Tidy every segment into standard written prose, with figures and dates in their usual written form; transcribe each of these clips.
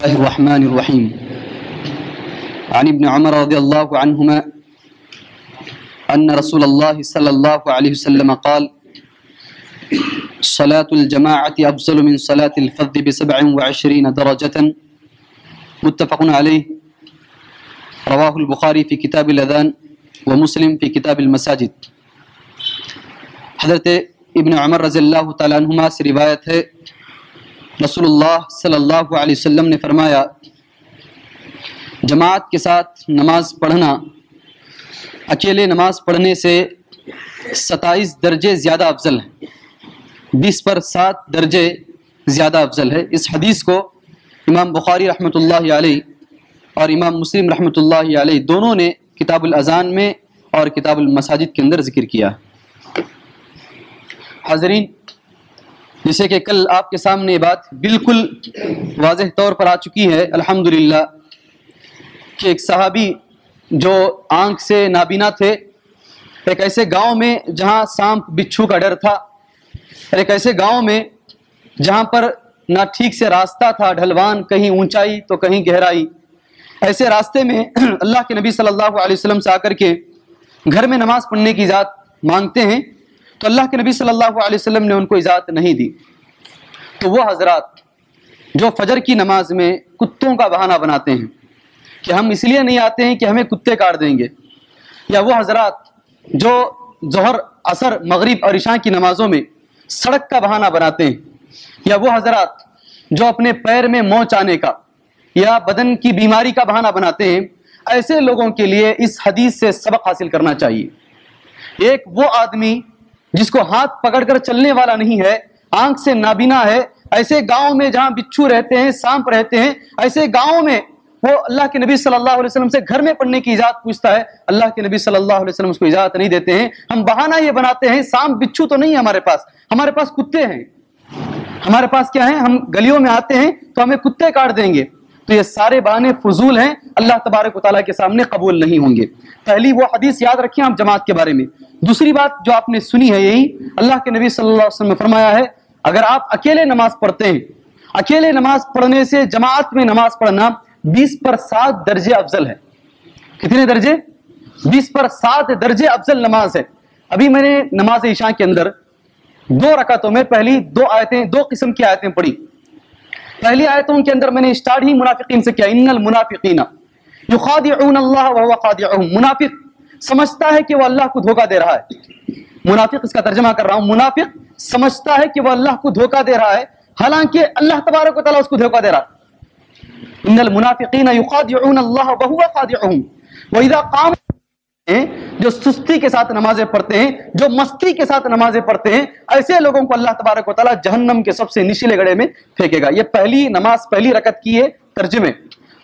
الله الرحمن الرحيم عن ابن عمر رضي الله عنهما أن رسول الله صلى الله عليه وسلم قال صلاة الجماعة أفضل من صلاة الفرد ب27 درجة متفق عليه رواه البخاري في كتاب الأذان ومسلم في كتاب المساجد۔ حضرت ابن عمر رضی اللہ تعالیٰ عنہما سے روایت ہے، رسول اللہ صلی اللہ علیہ وسلم نے فرمایا جماعت کے ساتھ نماز پڑھنا اکیلے نماز پڑھنے سے 27 درجے زیادہ افضل ہے، 20 پر 7 درجے زیادہ افضل ہے۔ اس حدیث کو امام بخاری رحمۃ اللہ علیہ اور امام مسلم رحمۃ اللہ علیہ دونوں نے کتاب الاذان میں اور کتاب المساجد کے اندر ذکر کیا۔ حاضرین، جیسے کہ کل آپ کے سامنے یہ بات بالکل واضح طور پر آ چکی ہے الحمدللہ کہ ایک صحابی جو آنکھ سے نابینا تھے، ایک ایسے گاؤں میں جہاں سانپ بچھو کا ڈر تھا، ایک ایسے گاؤں میں جہاں پر نہ ٹھیک سے راستہ تھا، ڈھلوان، کہیں اونچائی تو کہیں گہرائی، ایسے راستے میں اللہ کے نبی صلی اللہ علیہ وسلم سے آ کر کے گھر میں نماز پڑھنے کی اجازت مانگتے ہیں تو اللہ کے نبی صلی اللہ علیہ وسلم نے ان کو اجازت نہیں دی۔ تو وہ حضرات جو فجر کی نماز میں کتوں کا بہانہ بناتے ہیں کہ ہم اس لیے نہیں آتے ہیں کہ ہمیں کتے کاٹ دیں گے، یا وہ حضرات جو ظہر، عصر، مغرب اور عشاء کی نمازوں میں سڑک کا بہانہ بناتے ہیں، یا وہ حضرات جو اپنے پیر میں موچ آنے کا یا بدن کی بیماری کا بہانہ بناتے ہیں، ایسے لوگوں کے لیے اس حدیث سے سبق حاصل کرنا چاہیے۔ ایک وہ آدمی جس کو ہاتھ پکڑ کر چلنے والا نہیں ہے، آنکھ سے نابینا ہے، ایسے گاؤں میں جہاں بچھو رہتے ہیں، سانپ رہتے ہیں، ایسے گاؤں میں وہ اللہ کے نبی صلی اللہ علیہ وسلم سے گھر میں پڑھنے کی اجازت پوچھتا ہے، اللہ کے نبی صلی اللہ علیہ وسلم اس کو اجازت نہیں دیتے ہیں۔ ہم بہانہ یہ بناتے ہیں سانپ بچھو تو نہیں ہے ہمارے پاس کتے ہیں، ہمارے پاس کیا ہے، ہم گلیوں میں آتے ہیں تو ہمیں کتے کاٹ دیں گے۔ تو یہ سارے بہانے فضول ہیں، اللہ تبارک و تعالیٰ کے سامنے قبول نہیں ہوں گے۔ پہلی وہ حدیث یاد رکھیں آپ جماعت کے بارے میں۔ دوسری بات جو آپ نے سنی ہے یہی، اللہ کے نبی صلی اللہ علیہ وسلم نے فرمایا ہے اگر آپ اکیلے نماز پڑھتے ہیں، اکیلے نماز پڑھنے سے جماعت میں نماز پڑھنا 20 پر 7 درجے افضل ہے۔ کتنے درجے؟ 20 پر 7 درجے افضل نماز ہے۔ ابھی میں نے نماز عشاء کے اندر 2 رکعتوں میں پہلی 2 آیتیں، 2 قسم کی آیتیں پڑھی۔ پہلی آیتوں کے اندر میں نے اسٹارٹ ہی منافقین سے کیا، ان المنافقین یخادعون اللہ وهو خادعهم۔ منافق سمجھتا ہے کہ وہ اللہ کو دھوکہ دے رہا ہے، منافق اس کا ترجمہ کر رہا ہوں، منافق سمجھتا ہے کہ وہ اللہ کو دھوکہ دے رہا ہے حالانکہ اللہ تبارک و تعالیٰ اس کو دھوکہ دے رہا ہے۔ ان المنافقین یخادعون اللہ وهو خادعهم واذا قاموا، جو سستی کے ساتھ نمازیں پڑھتے ہیں، جو مستی کے ساتھ نمازیں پڑھتے ہیں، ایسے لوگوں کو اللہ تبارک و تعالیٰ جہنم کے سب سے نچلے گڑھے میں پھینکے گا۔ یہ پہلی نماز، پہلی رکعت کی ہے ترجمے،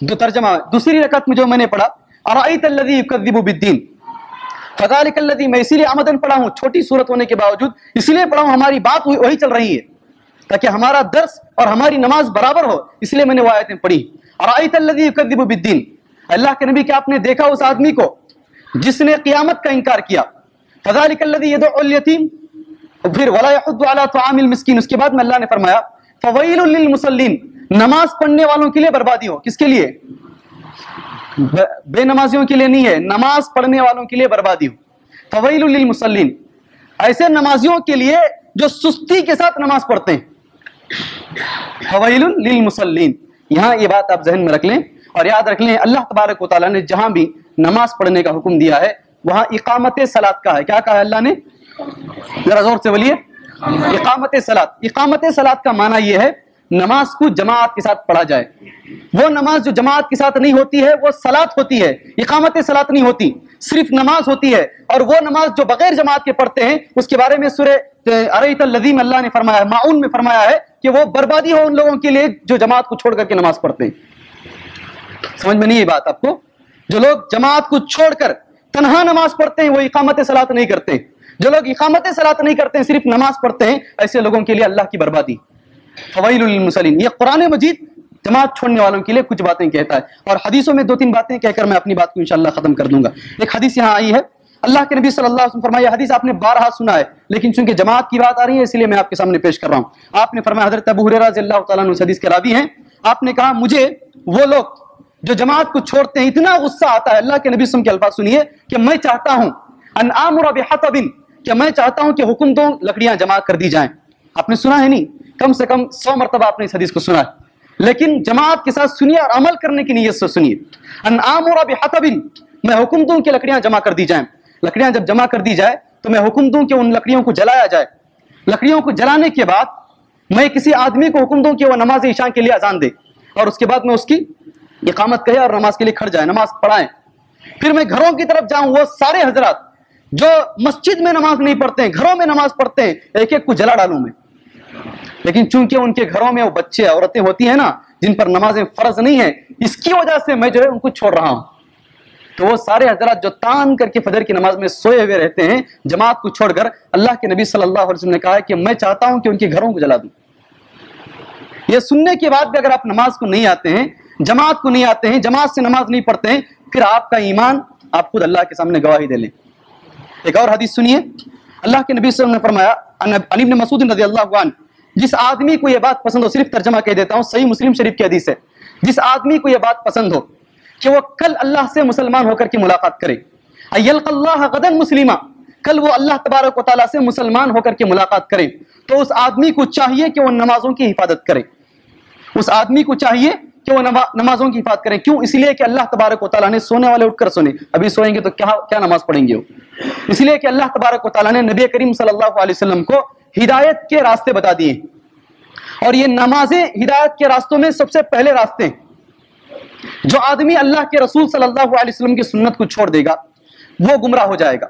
ترجمہ۔ دوسری رکعت میں جو میں نے پڑھا ارأیت الذی یکذب بالدین فذلک الذی، میں اسی لیے آمدن پڑھا ہوں، چھوٹی صورت ہونے کے باوجود اس لیے پڑھا ہوں، ہماری بات وہی چل رہی ہے تاکہ ہمارا درس اور ہماری نماز برابر ہو، اس لیے میں نے وہ آیتیں پڑھی۔ ارأیت الذی یکذب بالدین، اللہ کے نبی کیا آپ نے دیکھا اس آدمی کو جس نے قیامت کا انکار کیا؟ فذلک الذی یدعو الیتیم، پھر ولا یحض علی طعام المسکین، اس کے بعد میں اللہ نے فرمایا فویل للمصلین، نماز پڑھنے والوں کے لیے بربادی ہو۔ کس کے لیے؟ بے نمازیوں کے لیے نہیں ہے، نماز پڑھنے والوں کے لیے بربادی ہو۔ فویل للمصلین، ایسے نمازیوں کے لیے جو سستی کے ساتھ نماز پڑھتے ہیں۔ فویل للمصلین، یہاں یہ بات آپ ذہن میں رکھ لیں اور یاد رکھ لیں، اللہ تبارک و تعالیٰ نے جہاں بھی نماز پڑھنے کا حکم دیا ہے وہاں اقامت صلاۃ کا ہے۔ کیا کہا ہے اللہ نے؟ ذرا زور سے بولیے، اقامت صلاۃ۔ اقامت صلاۃ کا معنی یہ ہے نماز کو جماعت کے ساتھ پڑھا جائے۔ وہ نماز جو جماعت کے ساتھ نہیں ہوتی ہے وہ صلاۃ ہوتی ہے، اقامت صلاۃ نہیں ہوتی، صرف نماز ہوتی ہے۔ اور وہ نماز جو بغیر جماعت کے پڑھتے ہیں اس کے بارے میں سورہ ارأیت الذی میں اللہ نے فرمایا ہے، ماعون میں فرمایا ہے کہ وہ بربادی ہو ان لوگوں کے لیے جو جماعت کو چھوڑ کر کے نماز پڑھتے ہیں۔ سمجھ میں نہیں یہ بات آپ کو؟ جو لوگ جماعت کو چھوڑ کر تنہا نماز پڑھتے ہیں وہ اقامت صلاۃ نہیں کرتے ہیں، جو لوگ اقامت صلاۃ نہیں کرتے ہیں صرف نماز پڑھتے ہیں، ایسے لوگوں کے لیے اللہ کی بربادی۔ فویل للمصلین، یہ قرآن مجید جماعت چھوڑنے والوں کے لیے کچھ باتیں کہتا ہے، اور حدیثوں میں 2-3 باتیں کہہ کر میں اپنی بات کو انشاءاللہ ختم کر دوں گا۔ ایک حدیث یہاں آئی ہے، اللہ کے نبی صلی اللہ علیہ وسلم فرمایا، حدیث آپ نے 12 سنا ہے لیکن چونکہ جماعت کی بات آ رہی ہے اس لیے میں آپ کے سامنے پیش کر رہا ہوں۔ آپ نے فرمایا، حضرت ابو ہریرہ رضی اللہ تعالیٰ عنہ اس حدیث کے راوی ہیں، آپ نے کہا مجھے وہ لوگ جو جماعت کو چھوڑتے ہیں اتنا غصہ آتا ہے. اللہ کے نبی صلی اللہ علیہ وسلم کے الفاظ سنیے کہ میں چاہتا ہوں ان آمر بحطب، کہ میں چاہتا ہوں کہ حکم دو لکڑیاں جمع کر دی جائیں. آپ نے سنا ہے نہیں؟ کم سے کم 100 مرتبہ آپ نے اس حدیث کو سنا ہے، لیکن جماعت کے ساتھ سنیے اور عمل کرنے کی نیت سے سنیے. ان آمر بحطب، میں حکم دوں کہ لکڑیاں جمع کر دی جائیں. لکڑیاں جب جمع کر دی جائے تو میں حکم دوں کہ ان لکڑیوں کو جلایا جائے. لکڑیوں کو جلانے کے بعد میں کسی آدمی کو حکم دوں کہ وہ نماز عشاء کے لیے اذان دے، اور اس کے بعد میں اس کی اقامت کہے اور نماز کے لیے کھڑ جائے، نماز پڑھائیں. پھر میں گھروں کی طرف جاؤں، وہ سارے حضرات جو مسجد میں نماز نہیں پڑھتے ہیں، گھروں میں نماز پڑھتے ہیں، ایک ایک کو جلا ڈالوں میں. لیکن چونکہ ان کے گھروں میں وہ بچے عورتیں ہوتی ہیں نا جن پر نمازیں فرض نہیں ہیں، اس کی وجہ سے میں جو ہے ان کو چھوڑ رہا ہوں. تو وہ سارے حضرات جو تان کر کے فجر کی نماز میں سوئے ہوئے رہتے ہیں جماعت کو چھوڑ کر، اللہ کے نبی صلی اللہ علیہ وسلم نے کہا ہے کہ میں چاہتا ہوں کہ ان کے گھروں کو جلا دوں. یہ سننے کے بعد بھی اگر آپ نماز کو نہیں آتے ہیں، جماعت کو نہیں آتے ہیں، جماعت سے نماز نہیں پڑھتے ہیں، پھر آپ کا ایمان آپ خود اللہ کے سامنے گواہی دے لیں. ایک اور حدیث سنیے، اللہ کے نبی صلی اللہ علیہ وسلم نے فرمایا عن ابن مسعود رضی اللہ عنہ، جس آدمی کو یہ بات پسند ہو، صرف ترجمہ کہہ دیتا ہوں، صحیح مسلم شریف کی حدیث ہے، جس آدمی کو یہ بات پسند ہو کہ وہ کل اللہ سے مسلمان ہو کر کے ملاقات کرے، ایلقى اللہ غدا مسلما، کل وہ اللہ تبارک و تعالیٰ سے مسلمان ہو کر کے ملاقات کرے، تو اس آدمی کو چاہیے کہ وہ نمازوں کی حفاظت کرے. اس آدمی کو چاہیے کہ وہ نمازوں کی حفاظت کریں. کیوں؟ اس لیے کہ اللہ تبارک و تعالیٰ نے سونے والے اٹھ کر سونے، ابھی سوئیں گے تو کیا نماز پڑھیں گے وہ. اس لیے کہ اللہ تبارک و تعالیٰ نے نبی کریم صلی اللہ علیہ وسلم کو ہدایت کے راستے بتا دیے، اور یہ نمازیں ہدایت کے راستوں میں سب سے پہلے راستے ہیں. جو آدمی اللہ کے رسول صلی اللہ علیہ وسلم کی سنت کو چھوڑ دے گا وہ گمراہ ہو جائے گا.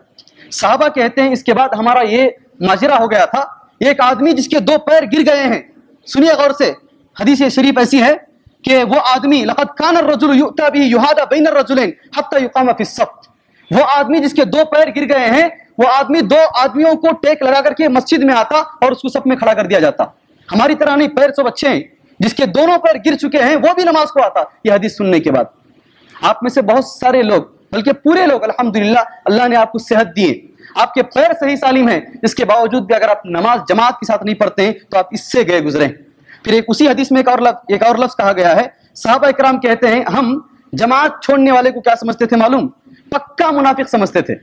صحابہ کہتے ہیں اس کے بعد ہمارا یہ ماجرا ہو گیا تھا، ایک آدمی جس کے 2 پیر گر گئے ہیں. سنیے غور سے، حدیث شریف ایسی ہے کہ وہ آدمی لقد کان الرجل یؤتى به یہادى بین الرجلین حتى یقام فی الصف، وہ آدمی جس کے 2 پیر گر گئے ہیں، وہ آدمی 2 آدمیوں کو ٹیک لگا کر کے مسجد میں آتا اور اس کو صف میں کھڑا کر دیا جاتا. ہماری طرح نہیں، پیر سب اچھے ہیں، جس کے دونوں پیر گر چکے ہیں وہ بھی نماز کو آتا. یہ حدیث سننے کے بعد آپ میں سے بہت سارے لوگ، بلکہ پورے لوگ الحمدللہ اللہ نے آپ کو صحت دی ہے، آپ کے پیر صحیح سالم ہیں، اس کے باوجود بھی اگر آپ نماز جماعت کے ساتھ نہیں پڑھتے ہیں تو آپ اس سے گئے گزرے. پھر اسی حدیث میں ایک اور لفظ کہا گیا ہے، صحابہ اکرام کہتے ہیں ہم جماعت چھوڑنے والے کو کیا سمجھتے تھے معلوم؟ پکا منافق سمجھتے تھے.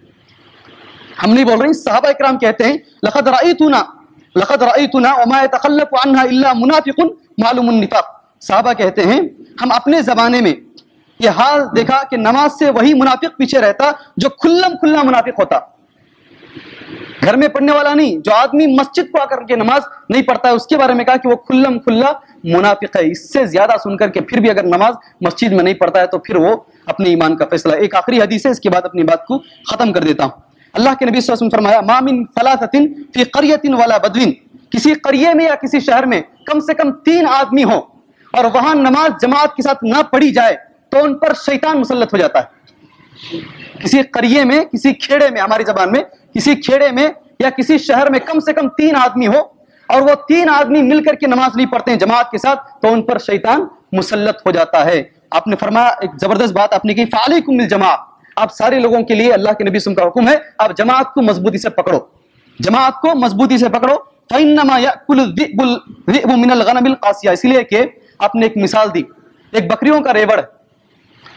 ہم نہیں بول رہے ہیں، صحابہ اکرام کہتے ہیں لقد رأيتنا وما يتخلف عنها الا منافق معلوم النفاق. صحابہ کہتے ہیں ہم اپنے زمانے میں یہ حال دیکھا کہ نماز سے وہی منافق پیچھے رہتا جو کھلم کھلا منافق ہوتا، گھر میں پڑھنے والا نہیں. جو آدمی مسجد کو آ کر کے نماز نہیں پڑھتا ہے اس کے بارے میں کہا کہ وہ کھلم کھلا منافق ہے. اس سے زیادہ سن کر کے پھر بھی اگر نماز مسجد میں نہیں پڑھتا ہے تو پھر وہ اپنے ایمان کا فیصلہ. ایک آخری حدیث ہے، اس کے بعد اپنی بات کو ختم کر دیتا ہوں. اللہ کے نبی صلی اللہ علیہ وسلم فرمایا ما من ثلاثۃ فی قریۃ ولا بدو، کسی قریے میں یا کسی شہر میں کم سے کم 3 آدمی ہو اور وہاں نماز جماعت کے ساتھ نہ پڑھی جائے تو ان پر شیطان مسلط ہو جاتا ہے. کسی قریے میں، کسی کھیڑے میں، ہماری زبان میں کسی کھیڑے میں یا کسی شہر میں کم سے کم 3 آدمی ہو اور وہ 3 آدمی مل کر کے نماز نہیں پڑھتے ہیں جماعت کے ساتھ تو ان پر شیطان مسلط ہو جاتا ہے. آپ نے فرمایا، ایک زبردست بات آپ نے کی، فعلیکم بالجماع، آپ سارے لوگوں کے لیے اللہ کے نبی صلی اللہ علیہ وسلم کا حکم ہے آپ جماعت کو مضبوطی سے پکڑو، جماعت کو مضبوطی سے پکڑو. فإنما يأكل الذئب من الغنم القاسية، اس لیے کہ آپ نے ایک مثال دی، ایک بکریوں کا ریوڑ،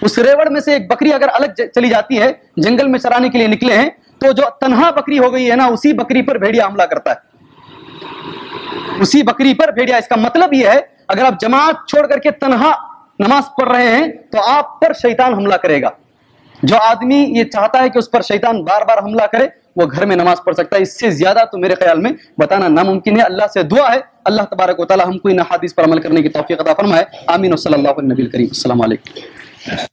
اس ریوڑ میں سے ایک بکری اگر الگ چلی جاتی ہے، جنگل میں چرانے کے لیے نکلے ہیں، تو جو تنہا بکری ہو گئی ہے نا اسی بکری پر بھیڑیا حملہ کرتا ہے، اسی بکری پر بھیڑیا. اس کا مطلب یہ ہے اگر آپ جماعت چھوڑ کر کے تنہا نماز پڑھ رہے ہیں تو آپ پر شیطان حملہ کرے گا. جو آدمی یہ چاہتا ہے کہ اس پر شیطان بار بار حملہ کرے وہ گھر میں نماز پڑھ سکتا ہے. اس سے زیادہ تو میرے خیال میں بتانا ناممکن ہے. اللہ سے دعا ہے اللہ تبارک و تعالی ہم کو ان احادیث پر عمل کرنے کی توفیق عطا فرمائے. آمین و صلی اللہ علیہ نبی الکریم. السلام علیکم.